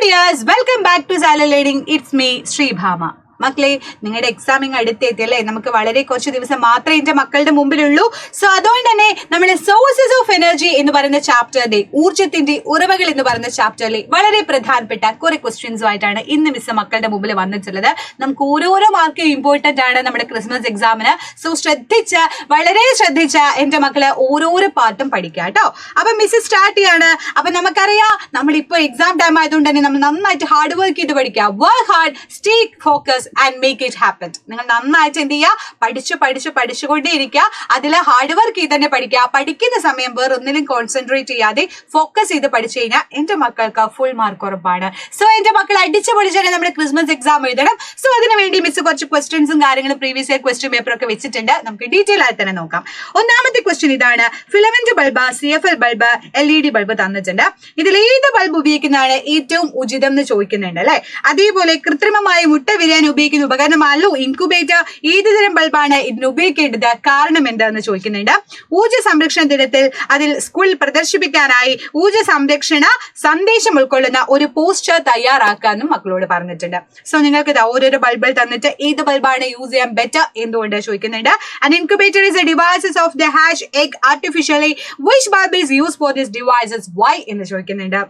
dears, welcome back to Silent Learning. It's me, Sri Bhama. മക്കളെ, നിങ്ങളുടെ examining അടുത്തെത്തി അല്ലേ? നമുക്ക് വളരെ കുറച്ച് ദിവസം മാത്രമേ എന്റെ മക്കളുടെ മുമ്പിലുള്ളൂ. സോ അതുകൊണ്ട് തന്നെ നമ്മളെ സോഴ്സസ് ഓഫ് എനർജി എന്ന് പറയുന്ന ചാപ്റ്ററിന്റെ, ഊർജ്ജത്തിന്റെ ഉറവകൾ എന്ന് പറയുന്ന ചാപ്റ്ററിലെ വളരെ പ്രധാനപ്പെട്ട കുറെ ക്വസ്റ്റ്യൻസുമായിട്ടാണ് ഇന്ന് മിസ് മക്കളുടെ മുമ്പിൽ വന്നിട്ടുള്ളത്. നമുക്ക് ഓരോരോ മാർക്കും ഇമ്പോർട്ടന്റ് ആണ് നമ്മുടെ ക്രിസ്മസ് എക്സാമിന്. സോ വളരെ ശ്രദ്ധിച്ച എന്റെ മക്കള് ഓരോരോ പാർട്ടും പഠിക്കുക കേട്ടോ. അപ്പൊ മിസ് സ്റ്റാർട്ട് ചെയ്യാണ്. അപ്പൊ നമുക്കറിയാം, നമ്മളിപ്പോ എക്സാം ടൈം ആയതുകൊണ്ട് തന്നെ നമ്മൾ നന്നായിട്ട് ഹാർഡ് വർക്ക് ചെയ്ത് പഠിക്കുക. Work hard, stay focus and make it happen. നിങ്ങൾ നന്നായിട്ട് എന്ത് ചെയ്യുക, പഠിച്ചുകൊണ്ടേയിരിക്കുക. അതിൽ ഹാർഡ് വർക്ക് ചെയ്ത് തന്നെ പഠിക്കുക. പഠിക്കുന്ന സമയം വേറെ ഒന്നിലും കോൺസെൻട്രേറ്റ് ചെയ്യാതെ ഫോക്കസ് ചെയ്ത് പഠിച്ചു കഴിഞ്ഞാൽ എന്റെ മക്കൾക്ക് ഫുൾ മാർക്ക് ഉറപ്പാണ്. സോ എന്റെ മക്കൾ അടിച്ചു പൊളിച്ചാൽ നമ്മുടെ ക്രിസ്മസ് എക്സാം എഴുതണം. സോ അതിനു വേണ്ടി മിസ് കുറച്ച് ക്വസ്റ്റ്യൻസും കാര്യങ്ങളും പ്രീവിയസ് ഇയർ ക്വസ്റ്റ്യൻ പേപ്പർ ഒക്കെ വെച്ചിട്ടുണ്ട്. നമുക്ക് ഡീറ്റെയിൽ ആയി തന്നെ നോക്കാം. ഒന്നാമത്തെ ക്വസ്റ്റ്യൻ ഇതാണ്. Filament bulb, CFL bulb, LED bulb തന്നിട്ടുണ്ട്. ഇതിൽ ഏത് ബൾബ് ഉപയോഗിക്കുന്നതാണ് ഏറ്റവും ഉചിതം എന്ന് ചോദിക്കുന്നുണ്ട് അല്ലെ. അതേപോലെ കൃത്രിമമായി മുട്ട വിരിയാൻ ഉപയോഗിക്കുന്ന ഉപകരണമാണല്ലോ ഇൻക്യുബേറ്റർ. ഏത് തരം ബൾബാണ് ഇതിന് ഉപയോഗിക്കേണ്ടത്, കാരണം എന്താണെന്ന് ചോദിക്കുന്നുണ്ട്. ഊർജ്ജ സംരക്ഷണ ദിനത്തിൽ അതിൽ സ്കൂളിൽ പ്രദർശിപ്പിക്കാനായി ഊർജ്ജ സംരക്ഷണ സന്ദേശം ഉൾക്കൊള്ളുന്ന ഒരു പോസ്റ്റർ തയ്യാറാക്കാനും മക്കളോട് പറഞ്ഞിട്ടുണ്ട്. സോ നിങ്ങൾക്ക് ഓരോരോ ബൾബിൽ തന്നിട്ട് ഏത് ബൾബാണ് യൂസ് ചെയ്യാൻ ബെറ്റർ എന്തുകൊണ്ട് ചോദിക്കുന്നുണ്ട്. An incubator is a devices of the hatch egg artificially. Which bulb is used for these devices? Why എന്ന് ചോദിക്കുന്നുണ്ട്.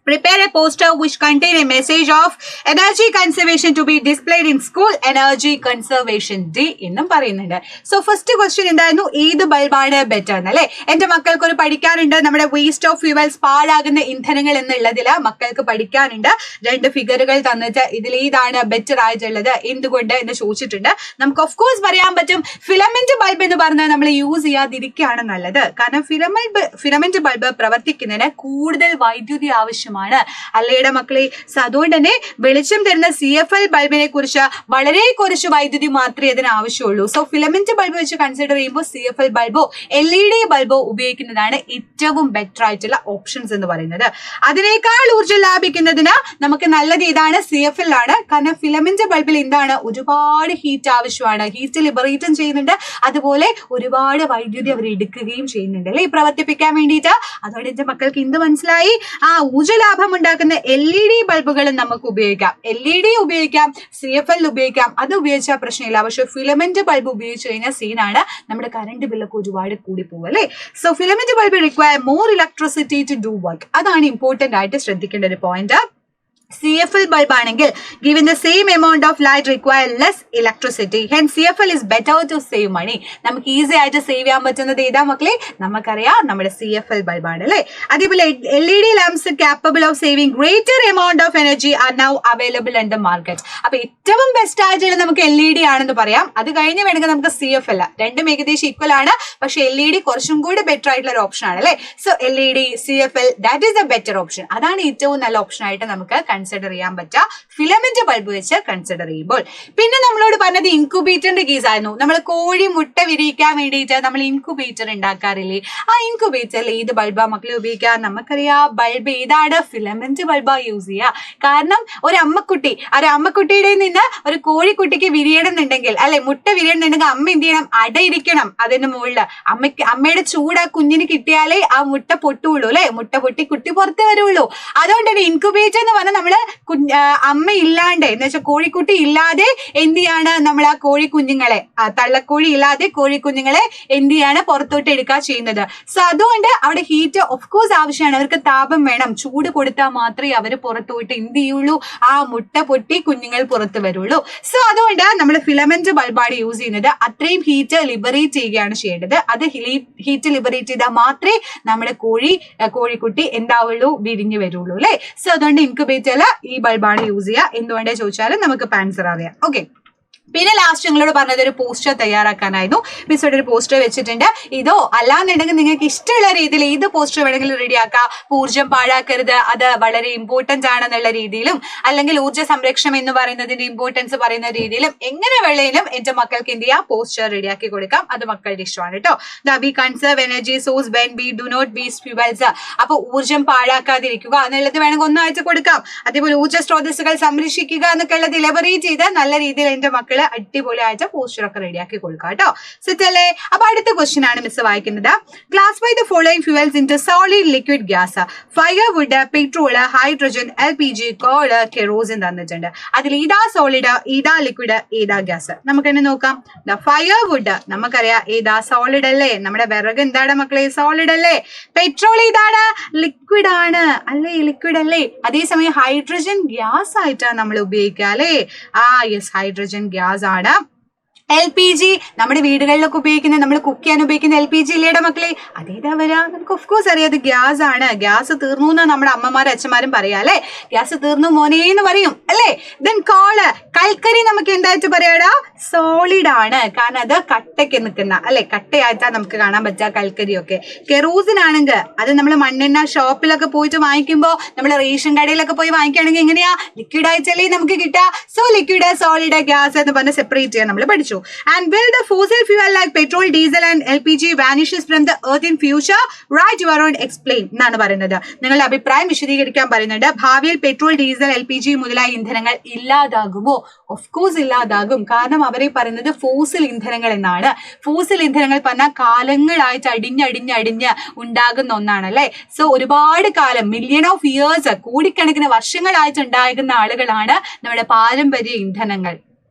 Prepare a poster which contain a message of energy conservation to be displayed in school energy conservation day എന്നും പറയുന്നുണ്ട്. So first question എന്തായിരുന്നു, ഏത് ബൾബാണ് better എന്നല്ലേ. എന്റെ മക്കൾക്ക് ഒരു പഠിക്കാനുണ്ട്, നമ്മുടെ വേസ്റ്റ് ഓഫ് ഫ്യൂവൽസ്, പാഴാകുന്ന ഇന്ധനങ്ങൾ എന്നുള്ളതിൽ മക്കൾക്ക് പഠിക്കാനുണ്ട്. 2 ഫിഗറുകൾ തന്നിട്ട് ഇതിൽ ഏതാണ് ബെറ്റർ ആയിട്ടുള്ളത്, എന്തുകൊണ്ട് എന്ന് ചോദിച്ചിട്ടുണ്ട്. നമുക്ക് ഓഫ് കോഴ്സ് പറയാൻ പറ്റും ഫിലമെന്റ് ബൾബ് എന്ന് പറഞ്ഞാൽ നമ്മൾ യൂസ് ചെയ്യാതിരിക്കുകയാണ് നല്ലത്. കാരണം ഫിലമെന്റ് ബൾബ് പ്രവർത്തിക്കുന്നതിന് കൂടുതൽ വൈദ്യുതി ആവശ്യമാണ് അല്ലയുടെ മക്കളെ. അതുകൊണ്ട് തന്നെ വെളിച്ചം തരുന്ന CFL ബൾബിനെ കുറിച്ച് വളരെ കുറച്ച് വൈദ്യുതി മാത്രമേ അതിന് ആവശ്യമുള്ളൂ. സോ ഫിലമെന്റ് ബൾബ് വെച്ച് കൺസിഡർ ചെയ്യുമ്പോൾ CFL ബൾബോ LED ബൾബോ ഉപയോഗിക്കുന്നതാണ് ഏറ്റവും ബെറ്റർ ആയിട്ടുള്ള ഓപ്ഷൻസ് എന്ന് പറയുന്നത്. അതിനേക്കാൾ ഊർജ്ജം ലാഭിക്കുന്നതിന് നമുക്ക് നല്ലത് ഇതാണ്, CFL ആണ്. കാരണം ഫിലമെന്റ് ബൾബിൽ എന്താണ്, ഒരുപാട് ഹീറ്റ് ആവശ്യമാണ്, ഹീറ്റ് ലിബറേറ്റും ചെയ്യുന്നുണ്ട്, അതുപോലെ ഒരുപാട് വൈദ്യുതി അവർ എടുക്കുകയും ചെയ്യുന്നുണ്ട് അല്ലെ പ്രവർത്തിപ്പിക്കാൻ വേണ്ടിയിട്ട്. അതുകൊണ്ട് എന്റെ മക്കൾക്ക് എന്ത് മനസ്സിലായി, ഊർജ്ജ ലാഭം ഉണ്ടാക്കുന്ന LED ബൾബുകളും നമുക്ക് ഉപയോഗിക്കാം. LED ഉപയോഗിക്കാം, CFL ഉപയോഗിക്കാം, അത് ഉപയോഗിച്ചാൽ പ്രശ്നമില്ല. പക്ഷെ ഫിലമെന്റ് ബൾബ് ഉപയോഗിച്ച് കഴിഞ്ഞാൽ സീനാണ്, നമ്മുടെ കറണ്ട് ബില്ലൊക്കെ ഒരുപാട് കൂടി പോകും അല്ലെ. So filament bulb require more electricity to do work. അതാണ് ഇമ്പോർട്ടന്റ് ആയിട്ട് ശ്രദ്ധിക്കേണ്ട ഒരു പോയിന്റ്. CFL bulb ആണെങ്കിൽ given the same amount of light require less electricity. Hence CFL is better to save money. നമുക്ക് ഈസി ആയിട്ട് സേവ് ചെയ്യാൻ പറ്റുന്നത് ഏതാ മക്കളെ, നമുക്കറിയാം നമ്മുടെ CFL bulb ആണ് അല്ലെ. അതേപോലെ LED lamps capable of saving greater amount of energy are now available in the market. അപ്പൊ ഏറ്റവും ബെസ്റ്റ് ആയിട്ടുള്ള നമുക്ക് LED ആണെന്ന് പറയാം. അത് കഴിഞ്ഞ് വേണമെങ്കിൽ നമുക്ക് CFL, രണ്ടും ഏകദേശം ഈക്വൽ ആണ്. പക്ഷെ LED കുറച്ചും കൂടി ബെറ്റർ ആയിട്ടുള്ള ഒരു ഓപ്ഷൻ ആണ് അല്ലെ. So LED, CFL, that is A better option. അതാണ് ഏറ്റവും നല്ല ഓപ്ഷൻ ആയിട്ട് നമുക്ക് കൺസിഡർ ചെയ്യാൻ പറ്റുക ഫിലമെന്റ് ബൾബ് വെച്ച് കൺസിഡർ ചെയ്യുമ്പോൾ. പിന്നെ നമ്മളോട് പറഞ്ഞത് ഇൻക്യുബേറ്ററിന്റെ കേസ് ആയിരുന്നു. നമ്മൾ കോഴി മുട്ട വിരിയിക്കാൻ വേണ്ടിയിട്ട് നമ്മൾ ഇൻക്യുബേറ്റർ ഉണ്ടാക്കാറില്ലേ. ആ ഇൻക്യുബേറ്ററിൽ ഏത് ബൾബാ മക്കളെ ഉപയോഗിക്കുക, നമുക്കറിയാം ബൾബ് ഏതാണ്, ഫിലമെന്റ് ബൾബാ യൂസ് ചെയ്യുക. കാരണം ഒരു അമ്മക്കുട്ടിയുടെ നിന്ന് ഒരു കോഴിക്കുട്ടിക്ക് വിരിയണമെന്നുണ്ടെങ്കിൽ അല്ലെ, മുട്ട വിരിയണമെന്നുണ്ടെങ്കിൽ അമ്മ എന്ത് ചെയ്യണം, അടയിരിക്കണം അതിന്റെ മുകളിൽ. അമ്മയുടെ ചൂട് ആ കുഞ്ഞിന് കിട്ടിയാലേ ആ മുട്ട പൊട്ടുള്ളൂ അല്ലെ, മുട്ട പൊട്ടി കുട്ടി പുറത്ത് വരുള്ളൂ. അതുകൊണ്ട് തന്നെ ഇൻക്യുബേറ്റർ എന്ന് പറഞ്ഞാൽ നമ്മള് അമ്മ ഇല്ലാണ്ട് എന്ന് വെച്ചാൽ കോഴിക്കുട്ടി ഇല്ലാതെ എന്ത് ചെയ്യാണ്, നമ്മൾ ആ കോഴിക്കുഞ്ഞുങ്ങളെ, തള്ളക്കോഴി ഇല്ലാതെ കോഴിക്കുഞ്ഞുങ്ങളെ എന്ത് ചെയ്യാണ്, പുറത്തോട്ട് എടുക്കുക ചെയ്യുന്നത്. സോ അതുകൊണ്ട് അവിടെ ഹീറ്റ് ഓഫ് കോഴ്സ് ആവശ്യമാണ്, അവർക്ക് താപം വേണം. ചൂട് കൊടുത്താൽ മാത്രമേ അവർ പുറത്തോട്ട് എന്ത് ചെയ്യുള്ളൂ, ആ മുട്ട പൊട്ടി കുഞ്ഞുങ്ങൾ പുറത്ത് വരുള്ളൂ. സോ അതുകൊണ്ട് നമ്മൾ ഫിലമെന്റ് ബൾബാണ് യൂസ് ചെയ്യുന്നത്. അത്രയും ഹീറ്റ് ലിബറേറ്റ് ചെയ്യുകയാണ് ചെയ്യേണ്ടത്. അത് ഹീറ്റ് ലിബറേറ്റ് ചെയ്താൽ മാത്രമേ നമ്മുടെ കോഴിക്കുട്ടി എന്താവുള്ളൂ, വിരിഞ്ഞു വരുള്ളൂ അല്ലെ. സോ അതുകൊണ്ട് ഇൻക്യുബേറ്ററിൽ ഈ ബൾബാണ് യൂസ് ചെയ്യുക. എന്തുകൊണ്ടേ ചോദിച്ചാലും നമുക്ക് ആൻസർ അറിയാം. ഓക്കെ, പിന്നെ ലാസ്റ്റ് നിങ്ങളോട് പറഞ്ഞത് ഒരു പോസ്റ്റർ തയ്യാറാക്കാനായിരുന്നു. മിസ്സോടെ ഒരു പോസ്റ്റർ വെച്ചിട്ടുണ്ട്. ഇതോ അല്ലാന്നുണ്ടെങ്കിൽ നിങ്ങൾക്ക് ഇഷ്ടമുള്ള രീതിയിൽ ഏത് പോസ്റ്റർ വേണമെങ്കിലും റെഡിയാക്കാം. ഊർജ്ജം പാഴാക്കരുത്, അത് വളരെ ഇമ്പോർട്ടന്റ് ആണെന്നുള്ള രീതിയിലും, അല്ലെങ്കിൽ ഊർജ്ജ സംരക്ഷണം എന്ന് പറയുന്നതിന്റെ ഇമ്പോർട്ടൻസ് പറയുന്ന രീതിയിലും, എങ്ങനെ വേണേലും എന്റെ മക്കൾക്ക് എന്ത് ചെയ്യാം, പോസ്റ്റർ റെഡിയാക്കി കൊടുക്കാം. അത് മക്കളുടെ ഇഷ്ടമാണ് കേട്ടോ. We conserve energy source when we do not waste fuels. അപ്പൊ ഊർജ്ജം പാഴാക്കാതിരിക്കുക എന്നുള്ളത് വേണമെങ്കിൽ ഒന്നാഴ്ച കൊടുക്കാം. അതേപോലെ ഊർജ്ജ സ്രോതസ്സുകൾ സംരക്ഷിക്കുക എന്നൊക്കെ ഉള്ളത് ഇലബറേറ്റ് ചെയ്ത് നല്ല രീതിയിൽ എന്റെ മക്കൾ ഇതുപോലെ അടിപൊളിയായിട്ട് പോസ്റ്ററൊക്കെ റെഡിയാക്കി കൊടുക്കുക കേട്ടോ. സെറ്റ് അല്ലേ? അപ്പൊ അടുത്ത ക്വസ്റ്റ്യൻ ആണ് മിസ് വായിക്കുന്നത്. Classify the following fuels into solid liquid gas. Firewood, petrol, hydrogen, LPG, call, kerosene തന്നിട്ടുണ്ട്. അതിൽ ഏതാ സോളിഡ്, ഏതാ ലിക്വിഡ്, ഏതാ ഗ്യാസ്? നമുക്ക് തന്നെ നോക്കാം. ഫയർവുഡ് നമുക്കറിയാം ഏതാ സോളിഡ് അല്ലേ? നമ്മുടെ വിറക് എന്താണ് മക്കളെ? സോളിഡ് അല്ലേ? പെട്രോൾ ഇതാണ് ലിക്വിഡ് ആണ് അല്ലേ? ലിക്വിഡ് അല്ലേ? അതേസമയം ഹൈഡ്രജൻ ഗ്യാസ് ആയിട്ടാണ് നമ്മൾ ഉപയോഗിക്കുക അല്ലേ? യെസ്, ഹൈഡ്രജൻ ഗ്യാസ് ആണ്. LPG നമ്മുടെ വീടുകളിലൊക്കെ ഉപയോഗിക്കുന്ന, നമ്മൾ കുക്ക് ചെയ്യാൻ ഉപയോഗിക്കുന്ന LPG ഇല്ലേടെ മക്കളെ? അതേതാ വരാ? നമുക്ക് ഓഫ് കോഴ്സ് അറിയാം, അത് ഗ്യാസ് ആണ്. ഗ്യാസ് തീർന്നു എന്നാ നമ്മുടെ അമ്മമാരും അച്ഛന്മാരും പറയാ അല്ലെ? ഗ്യാസ് തീർന്നു മോനേന്ന് പറയും അല്ലേ? ദെൻ കോള്, കൽക്കരി നമുക്ക് എന്തായിട്ട് പറയാടാ? സോളിഡ് ആണ്. കാരണം അത് കട്ടയ്ക്ക് നിൽക്കുന്ന അല്ലെ? കട്ടയായിട്ടാ നമുക്ക് കാണാൻ പറ്റുക കൽക്കരിയൊക്കെ. കെറോസിൻ ആണെങ്കിൽ അത് നമ്മൾ മണ്ണെണ്ണ ഷോപ്പിലൊക്കെ പോയിട്ട് വാങ്ങിക്കുമ്പോൾ, നമ്മൾ റേഷൻ കടയിലൊക്കെ പോയി വാങ്ങിക്കുകയാണെങ്കിൽ എങ്ങനെയാ? ലിക്വിഡ് ആയിട്ടല്ലേ നമുക്ക് കിട്ടുക. സോ ലിക്വിഡ്, സോളിഡ്, ഗ്യാസ് എന്ന് പറഞ്ഞ് സെപ്പറേറ്റ് ചെയ്യാൻ നമ്മൾ പഠിച്ചു. And will the fossil fuel like petrol, diesel and LPG vanishes from the earth in future? Write your own explain എന്നാണ് പറയുന്നത്. നിങ്ങളുടെ അഭിപ്രായം വിശദീകരിക്കാൻ പറയുന്നുണ്ട്. ഭാവിയിൽ പെട്രോൾ, ഡീസൽ, LPG മുതലായ ഇന്ധനങ്ങൾ ഇല്ലാതാകുമോ? ഓഫ് കോഴ്സ് ഇല്ലാതാകും. കാരണം അവരെ പറയുന്നത് ഫോസിൽ ഇന്ധനങ്ങൾ എന്നാണ്. ഫോസിൽ ഇന്ധനങ്ങൾ പറഞ്ഞാൽ കാലങ്ങളായിട്ട് അടിഞ്ഞ് ഉണ്ടാകുന്ന ഒന്നാണ് അല്ലെ? സോ ഒരുപാട് കാലം, മില്യൺ ഓഫ് ഇയേഴ്സ്, കോടിക്കണക്കിന് വർഷങ്ങളായിട്ട് ഉണ്ടാകുന്ന ആളുകളാണ് നമ്മുടെ പാരമ്പര്യ ഇന്ധനങ്ങൾ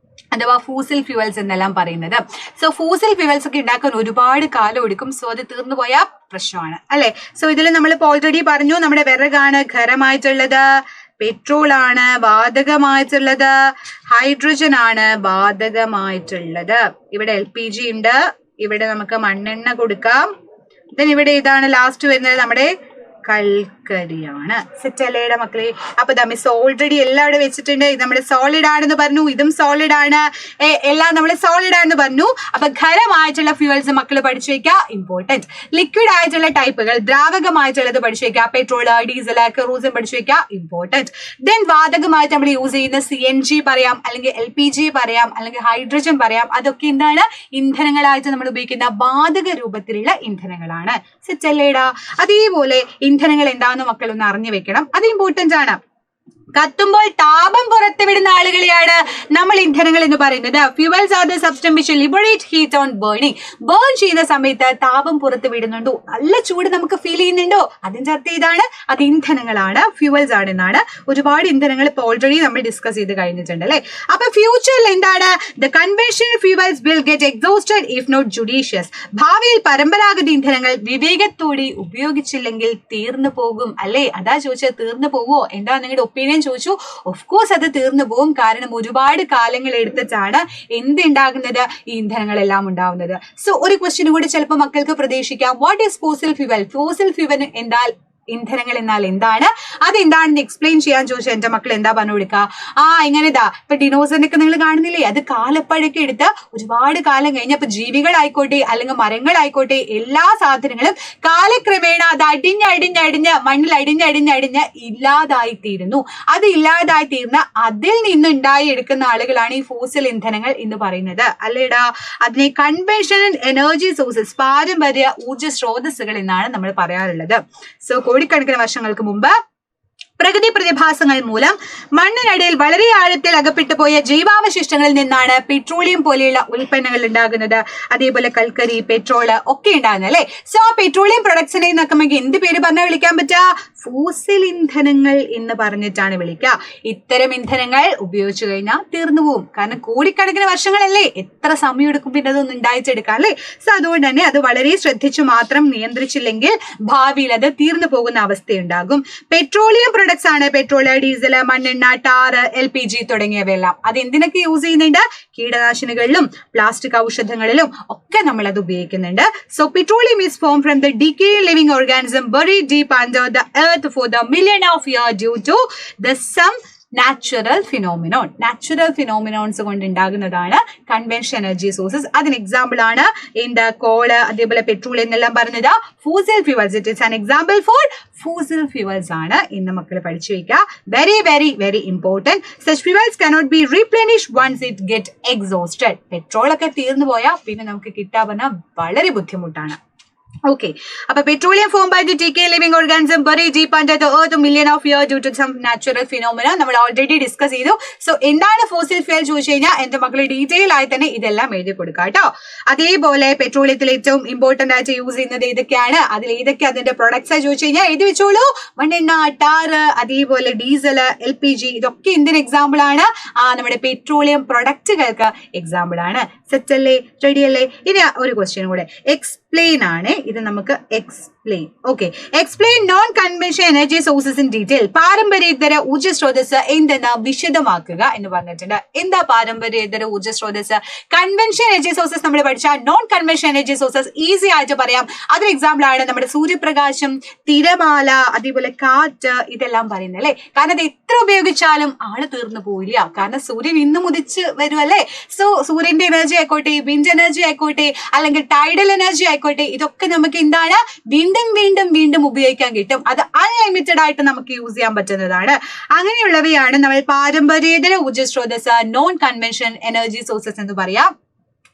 അഥവാ ഫോസിൽ ഫ്യൂവൽസ് എന്നെല്ലാം പറയുന്നത്. സോ ഫോസിൽ ഫ്യൂവൽസ് ഒക്കെ ഉണ്ടാക്കാൻ ഒരുപാട് കാലം എടുക്കും. സോ അത് തീർന്നു പോയാൽ പ്രശ്നമാണ് അല്ലെ? സോ ഇതിൽ നമ്മളിപ്പോൾ ഓൾറെഡി പറഞ്ഞു, നമ്മുടെ വിറകാണ് ഖരമായിട്ടുള്ളത്, പെട്രോൾ ആണ് വാതകമായിട്ടുള്ളത്, ഹൈഡ്രജൻ ആണ് വാതകമായിട്ടുള്ളത്, ഇവിടെ LPG ഉണ്ട്, ഇവിടെ നമുക്ക് മണ്ണെണ്ണ കൊടുക്കാം. ദെൻ ഇവിടെ ഇതാണ് ലാസ്റ്റ് വരുന്നത് നമ്മുടെ കൽക്കരിയാണ്. സെറ്റ് അല്ലേടെ മക്കളെ? അപ്പൊ മിസ് ഓൾറെഡി എല്ലാം ഇവിടെ വെച്ചിട്ടുണ്ട്. ഇത് നമ്മുടെ സോളിഡ് ആണെന്ന് പറഞ്ഞു, ഇതും സോളിഡ് ആണ്, എല്ലാം നമ്മൾ സോളിഡ് ആണെന്ന് പറഞ്ഞു. അപ്പൊ ഖരമായിട്ടുള്ള ഫ്യൂവൽസ് മക്കൾ പഠിച്ചു വെക്കുക, ഇമ്പോർട്ടന്റ്. ലിക്വിഡ് ആയിട്ടുള്ള ടൈപ്പുകൾ, ദ്രാവകമായിട്ടുള്ളത് പഠിച്ചു വെക്കുക, പെട്രോൾ, ഡീസൽ, കെറോസിൻ പഠിച്ചു വെക്കുക, ഇമ്പോർട്ടന്റ്. ദെൻ വാതകമായിട്ട് നമ്മൾ യൂസ് ചെയ്യുന്ന CNG പറയാം, അല്ലെങ്കിൽ LPG പറയാം, അല്ലെങ്കിൽ ഹൈഡ്രജൻ പറയാം. അതൊക്കെ എന്താണ്? ഇന്ധനങ്ങളായിട്ട് നമ്മൾ ഉപയോഗിക്കുന്ന വാതക രൂപത്തിലുള്ള ഇന്ധനങ്ങളാണ്. സെറ്റ് അല്ലേടാ? അതേപോലെ ഇന്ധനങ്ങൾ എന്താണെന്ന് മക്കൾ ഒന്ന് അറിഞ്ഞു വെക്കണം, അത് ഇമ്പോർട്ടന്റ് ആണ്. കത്തുമ്പോൾ താപം പുറത്തുവിടുന്ന ആളുകളെയാണ് നമ്മൾ ഇന്ധനങ്ങൾ എന്ന് പറയുന്നത്. Fuels are the substance which liberate heat on burning. Burn ചെയ്യുന്ന സമയത്ത് താപം പുറത്ത് വിടുന്നുണ്ടോ? നല്ല ചൂട് നമുക്ക് ഫീൽ ചെയ്യുന്നുണ്ടോ? അതിന്റെ അർത്ഥം ഇതാണ്, അത് ഇന്ധനങ്ങളാണ്, ഫ്യൂവൽസ് ആണ് എന്നാണ്. ഒരുപാട് ഇന്ധനങ്ങൾ ഇപ്പോൾ ഓൾറെഡി നമ്മൾ ഡിസ്കസ് ചെയ്ത് കഴിഞ്ഞിട്ടുണ്ട് അല്ലെ? അപ്പൊ ഫ്യൂച്ചറിൽ എന്താണ്? The conventional fuels will get exhausted if not judicious. ഭാവിയിൽ പരമ്പരാഗത ഇന്ധനങ്ങൾ വിവേകത്തോടെ ഉപയോഗിച്ചില്ലെങ്കിൽ തീർന്നു പോകും അല്ലെ? അതാ ചോദിച്ചത്, തീർന്നു പോകുമോ? എന്താ നിങ്ങളുടെ ഒപ്പീനിയൻ ചോദിച്ചു. ഓഫ് കോഴ്സ് അത് തീർന്നു പോകും. കാരണം ഒരുപാട് കാലങ്ങൾ എടുത്തിട്ടാണ് എന്തുണ്ടാകുന്നത്? ഈ ഇന്ധനങ്ങളെല്ലാം ഉണ്ടാവുന്നത്. സോ ഒരു ക്വസ്റ്റ്യൻ കൂടി ചിലപ്പോൾ മക്കൾക്ക് പ്രതീക്ഷിക്കാം. What is fossil fuel? Fossil fuel എന്നാൽ ഇന്ധനങ്ങൾ എന്നാൽ എന്താണ്? അതെന്താണെന്ന് എക്സ്പ്ലെയിൻ ചെയ്യാൻ ചോദിച്ചാൽ എന്റെ മക്കൾ എന്താ പറഞ്ഞു കൊടുക്കുക? ഇങ്ങനെതാ ഇപ്പൊ ഡിനോസറിനൊക്കെ നിങ്ങൾ കാണുന്നില്ലേ? അത് കാലപ്പഴക്കം എടുത്ത് ഒരുപാട് കാലം കഴിഞ്ഞ് അപ്പൊ ജീവികളായിക്കോട്ടെ അല്ലെങ്കിൽ മരങ്ങളായിക്കോട്ടെ എല്ലാ സാധനങ്ങളും കാലക്രമേണ അത് അടിഞ്ഞ് മണ്ണിൽ അടിഞ്ഞ് ഇല്ലാതായിത്തീരുന്നു. അത് ഇല്ലാതായിത്തീർന്ന് അതിൽ നിന്നുണ്ടായി എടുക്കുന്ന ആളുകളാണ് ഈ ഫോസിൽ ഇന്ധനങ്ങൾ എന്ന് പറയുന്നത് അല്ലേടാ? അതിനെ കൺവെൻഷണൽ എനർജി സോഴ്സസ്, പാരമ്പര്യ ഊർജ്ജ സ്രോതസ്സുകൾ എന്നാണ് നമ്മൾ പറയാറുള്ളത്. സോ കോടിക്കണക്കിന് വർഷങ്ങൾക്ക് മുമ്പ് പ്രകൃതി പ്രതിഭാസങ്ങൾ മൂലം മണ്ണിനടിയിൽ വളരെ ആഴത്തിൽ അകപ്പെട്ടു പോയ ജൈവാവശിഷ്ടങ്ങളിൽ നിന്നാണ് പെട്രോളിയം പോലെയുള്ള ഉൽപ്പന്നങ്ങൾ ഉണ്ടാകുന്നത്. അതേപോലെ കൽക്കരി, പെട്രോള് ഒക്കെ ഉണ്ടാകുന്നത് അല്ലെ? സോ പെട്രോളിയം പ്രൊഡക്ട്സിനെ നോക്കുമെങ്കിൽ എന്ത് പേര് പറഞ്ഞാൽ വിളിക്കാൻ പറ്റുക? ഫോസിൽ ഇന്ധനങ്ങൾ എന്ന് പറഞ്ഞിട്ടാണ് വിളിക്കുക. ഇത്തരം ഇന്ധനങ്ങൾ ഉപയോഗിച്ചു കഴിഞ്ഞാൽ തീർന്നു പോകും. കാരണം കോടിക്കണക്കിന് വർഷങ്ങളല്ലേ, എത്ര സമയം എടുക്കും പിന്നെ അതൊന്നും ഉണ്ടായിട്ടെടുക്കാം അല്ലേ? സോ അതുകൊണ്ട് തന്നെ അത് വളരെ ശ്രദ്ധിച്ചു മാത്രം നിയന്ത്രിച്ചില്ലെങ്കിൽ ഭാവിയിൽ അത് തീർന്നു പോകുന്ന അവസ്ഥയുണ്ടാകും. പെട്രോളിയം പ്രൊഡക്ട്സ് ആണ് പെട്രോള്, ഡീസൽ, മണ്ണെണ്ണ, ടാർ, LPG തുടങ്ങിയവയെല്ലാം. അത് എന്തിനൊക്കെ യൂസ് ചെയ്യുന്നുണ്ട്? കീടനാശിനികളിലും പ്ലാസ്റ്റിക് ഔഷധങ്ങളിലും ഒക്കെ നമ്മൾ അത് ഉപയോഗിക്കുന്നുണ്ട്. So petroleum is form from the decaying living organism buried deep under the earth for the million of years due to the some natural phenomenons കൊണ്ട് ഉണ്ടാകുന്നതാണ് കൺവെൻഷൻ എനർജി സോഴ്സസ്. അതിന് എക്സാമ്പിൾ ആണ് എന്താ? കോള്, അതേപോലെ പെട്രോൾ എന്നെല്ലാം പറഞ്ഞത് fossil fuels. It is an example for fossil fuels ആണ് എന്ന് മക്കൾ പഠിച്ചു വയ്ക്കുക. Very very very important. Such fuels cannot be replenished once it get exhausted. Petrol ഒക്കെ തീർന്നു പോയാൽ പിന്നെ നമുക്ക് കിട്ടാൻ പറഞ്ഞാൽ വളരെ ബുദ്ധിമുട്ടാണ്. Okay. Appa petroleum formed by the decay living organism buried deep under the earth a million of years due to some natural phenomena. നമ്മൾ ഓൾറെഡി ഡിസ്കസ് ചെയ്തു. സോ എന്താണ് ഫോസിൽ ഫ്യൂൽ ചോദിച്ചു കഴിഞ്ഞാൽ എന്റെ മക്കൾ ഡീറ്റെയിൽ ആയി തന്നെ ഇതെല്ലാം എഴുതി കൊടുക്കുക കേട്ടോ. അതേപോലെ പെട്രോളിയത്തിൽ ഏറ്റവും ഇമ്പോർട്ടന്റ് ആയിട്ട് യൂസ് ചെയ്യുന്നത് ഏതൊക്കെയാണ്, അതിൽ ഏതൊക്കെ അതിന്റെ പ്രൊഡക്ട്സ് ചോദിച്ചു കഴിഞ്ഞാൽ എഴുതി വെച്ചോളൂ. മണ്ണെണ്ണ, ടാറ്, അതേപോലെ ഡീസൽ, LPG ഇതൊക്കെ എന്തിന് എക്സാമ്പിൾ ആണ്? നമ്മുടെ പെട്രോളിയം പ്രൊഡക്റ്റുകൾക്ക് എക്സാമ്പിൾ ആണ്. സെറ്റ് അല്ലേ? റെഡി അല്ലേ? ഇനി ഒരു ക്വസ്റ്റ്യൻ കൂടെ. എക്സ്പ്ലെയിൻ ആണ് ഇത്, നമുക്ക് explain. Okay, explain non convention energy sources in detail. പാരമ്പര്യേതര ഊർജ്ജ സ്രോതസ് എന്തെന്ന് വിശദമാക്കുക എന്ന് പറഞ്ഞിട്ടുണ്ട്. എന്താ പാരമ്പര്യേതര ഊർജ്ജ സ്രോതസ്? കൺവെൻഷൻ എനർജി സോഴ്സസ് നമ്മൾ പഠിച്ച non convention energy sources easy ആയിട്ട് പറയാം. അതിന് എക്സാമ്പിൾ ആണ് നമ്മുടെ സൂര്യപ്രകാശം, തിരമാല, അതേപോലെ കാറ്റ്, ഇതെല്ലാം പറയുന്നത് അല്ലെ. കാരണം അത് എത്ര ഉപയോഗിച്ചാലും ആള് തീർന്നു പോയില്ല. കാരണം സൂര്യൻ ഇന്നും ഉദിച്ച് വരുമല്ലേ. സോ സൂര്യന്റെ എനർജി ആയിക്കോട്ടെ, വിൻഡ് എനർജി ആയിക്കോട്ടെ, അല്ലെങ്കിൽ ടൈഡൽ എനർജി ആയിക്കോട്ടെ, ഇതൊക്കെ നമുക്ക് എന്താണ് വീണ്ടും വീണ്ടും വീണ്ടും ഉപയോഗിക്കാൻ കിട്ടും. അത് അൺലിമിറ്റഡ് ആയിട്ട് നമുക്ക് യൂസ് ചെയ്യാൻ പറ്റുന്നതാണ്. അങ്ങനെയുള്ളവയാണ് നമ്മൾ പാരമ്പര്യേതര ഊർജ്ജ സ്രോതസ്, നോൺ കൺവെൻഷൻ എനർജി സോഴ്സസ് എന്ന് പറയാം.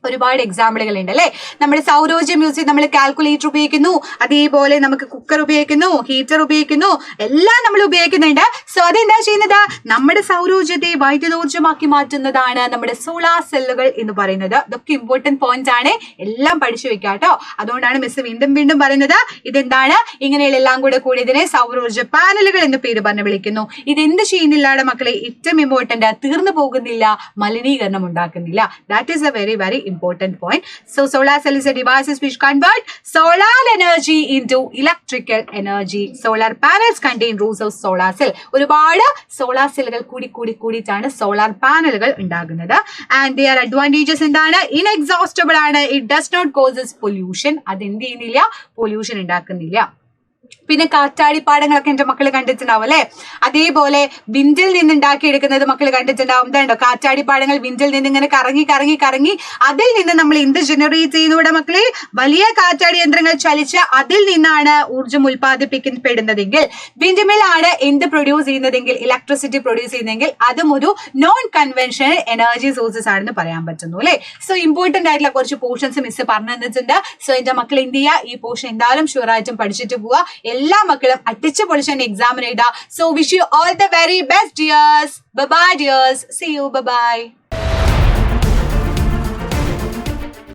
ഒരുപാട് എക്സാമ്പിളുകൾ ഉണ്ട് അല്ലെ. നമ്മുടെ സൗരോർജ്ജം യൂസ് ചെയ്ത് നമ്മൾ കാൽക്കുലേറ്റർ ഉപയോഗിക്കുന്നു, അതേപോലെ നമുക്ക് കുക്കർ ഉപയോഗിക്കുന്നു, ഹീറ്റർ ഉപയോഗിക്കുന്നു, എല്ലാം നമ്മൾ ഉപയോഗിക്കുന്നുണ്ട്. സോ അതെന്താ ചെയ്യുന്നത്? നമ്മുടെ സൗരോർജ്ജത്തെ വൈദ്യുതോർജ്ജമാക്കി മാറ്റുന്നതാണ് നമ്മുടെ സോളാർ സെല്ലുകൾ എന്ന് പറയുന്നത്. ഇതൊക്കെ ഇമ്പോർട്ടന്റ് പോയിന്റ് ആണ്, എല്ലാം പഠിച്ചു വെക്കാം കേട്ടോ. അതുകൊണ്ടാണ് മിസ് വീണ്ടും വീണ്ടും പറയുന്നത്. ഇതെന്താണ്? ഇങ്ങനെയുള്ള എല്ലാം കൂടെ ഇതിനെ സൗരോർജ്ജ പാനലുകൾ എന്ന് പേര് പറഞ്ഞ് വിളിക്കുന്നു. ഇതെന്ത് ചെയ്യുന്നില്ല മക്കളെ? ഏറ്റവും ഇമ്പോർട്ടന്റ്, തീർന്നു പോകുന്നില്ല, മലിനീകരണം ഉണ്ടാക്കുന്നില്ല. That is A very very important point. So solar cell is a device which convert solar energy into electrical energy. Solar panels contain rows of solar cell. ഒരുപാട് സോളാർ സെല്ലുകൾ കൂടിയിട്ടാണ് സോളാർ പാനലുകൾ ഉണ്ടാകുന്നത്. ആൻഡ് their advantages എന്താണ്? inexhaustible ആണ്. it does not causes pollution. അത് എന്ത് ചെയ്യുന്നില്ല? പൊല്യൂഷൻ ഉണ്ടാക്കുന്നില്ല. പിന്നെ കാറ്റാടിപ്പാടങ്ങളൊക്കെ എന്റെ മക്കൾ കണ്ടിട്ടുണ്ടാവും അല്ലെ. അതേപോലെ വിൻഡിൽ നിന്ന് ഉണ്ടാക്കിയെടുക്കുന്നത് മക്കൾ കണ്ടിട്ടുണ്ടാവും. എന്താണ്ടോ കാറ്റാടിപ്പാടങ്ങൾ വിൻഡിൽ നിന്ന് ഇങ്ങനെ കറങ്ങി അതിൽ നിന്ന് നമ്മൾ എന്ത് ജനറേറ്റ് ചെയ്യുന്നൂടെ മക്കളെ? വലിയ കാറ്റാടി യന്ത്രങ്ങൾ ചലിച്ച് അതിൽ നിന്നാണ് ഊർജ്ജം ഉൽപ്പാദിപ്പിക്കപ്പെടുന്നതെങ്കിൽ, വിൻഡ്മിൽ ആണ് എന്ത് പ്രൊഡ്യൂസ് ചെയ്യുന്നതെങ്കിൽ, ഇലക്ട്രിസിറ്റി പ്രൊഡ്യൂസ് ചെയ്യുന്നതെങ്കിൽ, അതും ഒരു നോൺ കൺവെൻഷണൽ എനർജി സോഴ്സസ് ആണെന്ന് പറയാൻ പറ്റുന്നു അല്ലെ. സോ ഇമ്പോർട്ടന്റ് ആയിട്ടുള്ള കുറച്ച് പോർഷൻസ് മിസ് പറഞ്ഞു തന്നിട്ടുണ്ട്. സോ എന്റെ മക്കൾ എന്ത് ചെയ്യുക? ഈ പോർഷൻ എന്തായാലും ഷുവർ ആയിട്ടും പഠിച്ചിട്ട് പോവുക. എല്ലാ മക്കളും അടിച്ചു പൊളിച്ച് തന്നെ എക്സാമിന് എഴുതുക. So wish you all the very best dears. Bye bye dears. See you. Bye by.